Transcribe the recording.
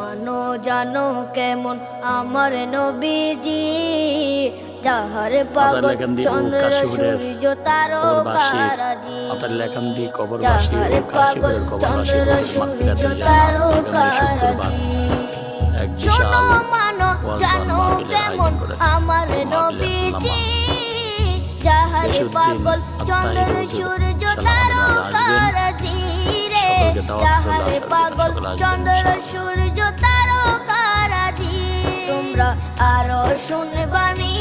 মানো জানো কেমন আমার নবীজি, যাহার পাগল চন্দ্র সূর্য তারকারাজি, যাহার পাগল চন্দ্র সূর্য তারকারাজি। শোনো মানো জানো কেমন আমার নবীজি, যাহার পাগল চন্দ্র সূর্য তারকারাজি রে, যাহার পাগল চন্দ্র সূর্য তারকারাজি। তোমরা আরো শুনবানি